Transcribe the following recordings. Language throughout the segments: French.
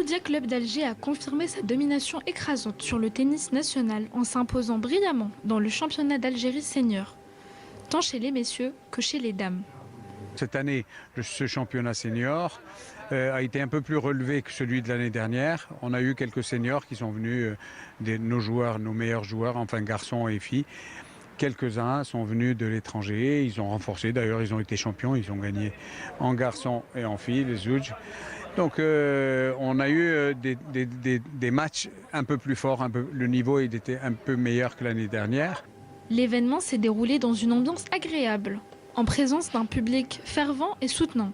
Le Mouloudia Club d'Alger a confirmé sa domination écrasante sur le tennis national en s'imposant brillamment dans le championnat d'Algérie senior, tant chez les messieurs que chez les dames. Cette année, ce championnat senior a été un peu plus relevé que celui de l'année dernière. On a eu quelques seniors qui sont venus, nos joueurs, nos meilleurs joueurs, enfin garçons et filles. Quelques-uns sont venus de l'étranger, ils ont renforcé, d'ailleurs ils ont été champions, ils ont gagné en garçons et en filles, les Zouj. Donc on a eu des matchs un peu plus forts, le niveau il était un peu meilleur que l'année dernière. L'événement s'est déroulé dans une ambiance agréable, en présence d'un public fervent et soutenant.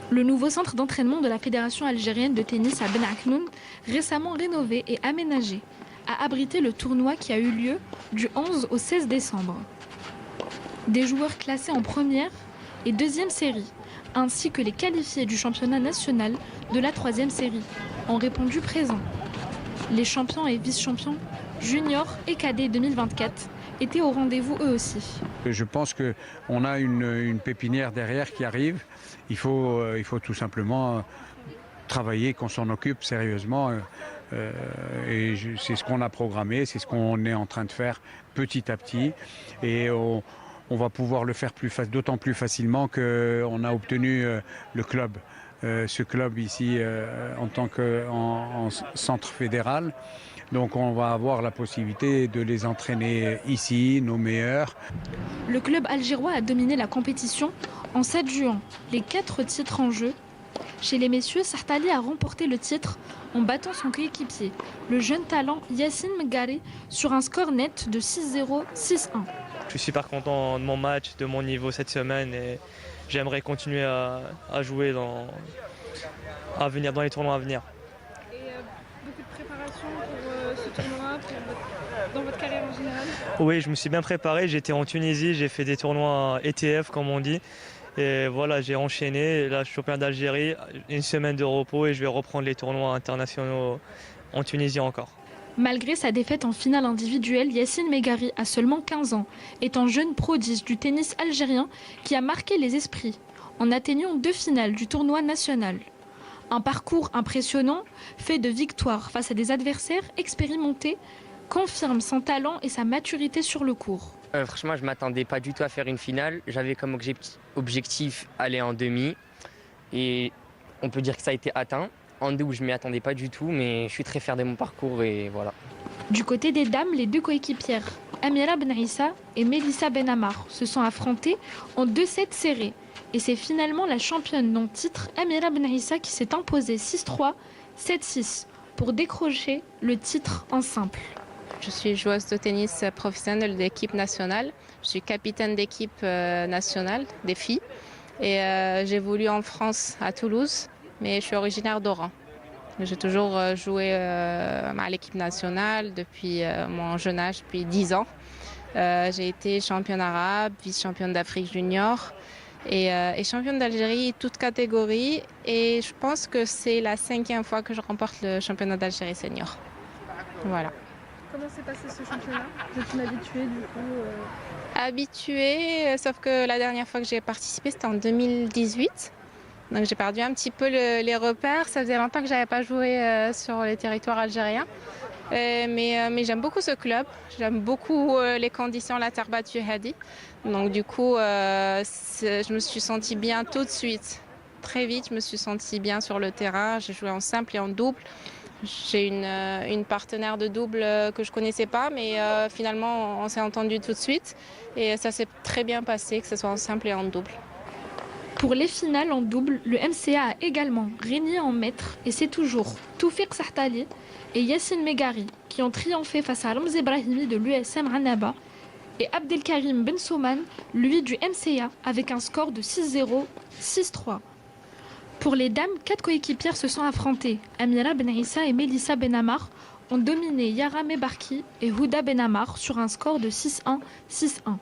Le nouveau centre d'entraînement de la Fédération algérienne de tennis à Ben Aknoun, récemment rénové et aménagé, a abrité le tournoi qui a eu lieu du 11 au 16 décembre. Des joueurs classés en première et deuxième série, ainsi que les qualifiés du championnat national de la troisième série, ont répondu présents. Les champions et vice-champions, juniors et cadets 2024, étaient au rendez-vous eux aussi. Je pense qu'on a une pépinière derrière qui arrive. Il faut tout simplement travailler, qu'on s'en occupe sérieusement. Et c'est ce qu'on a programmé, c'est ce qu'on est en train de faire petit à petit. Et on va pouvoir le faire d'autant plus facilement qu'on a obtenu le club. Ce club ici en tant qu'en centre fédéral. Donc on va avoir la possibilité de les entraîner ici, nos meilleurs. Le club algérois a dominé la compétition en s'adjuant les 4 titres en jeu. Chez les messieurs, Sartali a remporté le titre en battant son coéquipier, le jeune talent Yassine Megari, sur un score net de 6-0, 6-1. Je suis super content de mon match, de mon niveau cette semaine et j'aimerais continuer à jouer à venir dans les tournois à venir. Et beaucoup de préparation pour ce tournoi, dans votre carrière en général? Oui, je me suis bien préparé, j'étais en Tunisie, j'ai fait des tournois ETF comme on dit. Et voilà, j'ai enchaîné, là je suis champion d'Algérie, une semaine de repos et je vais reprendre les tournois internationaux en Tunisie encore. Malgré sa défaite en finale individuelle, Yassine Megari a seulement 15 ans, est un jeune prodige du tennis algérien qui a marqué les esprits en atteignant 2 finales du tournoi national. Un parcours impressionnant, fait de victoires face à des adversaires expérimentés, confirme son talent et sa maturité sur le court. Franchement, je ne m'attendais pas du tout à faire une finale. J'avais comme objectif aller en demi et on peut dire que ça a été atteint. En double, je ne m'y attendais pas du tout, mais je suis très fier de mon parcours et voilà. Du côté des dames, les 2 coéquipières, Amira Benaïssa et Mélissa Benamar, se sont affrontées en 2 sets serrés. Et c'est finalement la championne non titre, Amira Benaïssa, qui s'est imposée 6-3, 7-6 pour décrocher le titre en simple. Je suis joueuse de tennis professionnelle d'équipe nationale. Je suis capitaine d'équipe nationale des filles. Et j'évolue en France, à Toulouse, mais je suis originaire d'Oran. J'ai toujours joué à l'équipe nationale depuis mon jeune âge, depuis 10 ans. J'ai été championne arabe, vice-championne d'Afrique junior et championne d'Algérie, toute catégorie. Et je pense que c'est la 5e fois que je remporte le championnat d'Algérie senior. Voilà. Comment s'est passé ce championnat? Vous êtes une habituée du coup Habituée, sauf que la dernière fois que j'ai participé, c'était en 2018. Donc j'ai perdu un petit peu les repères. Ça faisait longtemps que je n'avais pas joué sur les territoires algériens. Mais j'aime beaucoup ce club. J'aime beaucoup les conditions, la terre battue Hadi. Donc du coup, je me suis sentie bien tout de suite. Très vite, je me suis sentie bien sur le terrain. J'ai joué en simple et en double. J'ai une partenaire de double que je ne connaissais pas, mais finalement, on s'est entendu tout de suite. Et ça s'est très bien passé, que ce soit en simple et en double. Pour les finales en double, le MCA a également régné en maître et c'est toujours Toufiq Sartali et Yassine Megari qui ont triomphé face à Ramzi Brahimi de l'USM Annaba et Abdelkarim Ben Souman, lui du MCA, avec un score de 6-0, 6-3. Pour les dames, 4 coéquipières se sont affrontées. Amira Benaïssa et Mélissa Benamar ont dominé Yara Mebarki et Houda Benamar sur un score de 6-1, 6-1.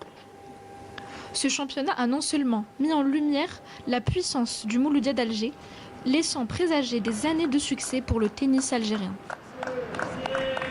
Ce championnat a non seulement mis en lumière la puissance du Mouloudia d'Alger, laissant présager des années de succès pour le tennis algérien.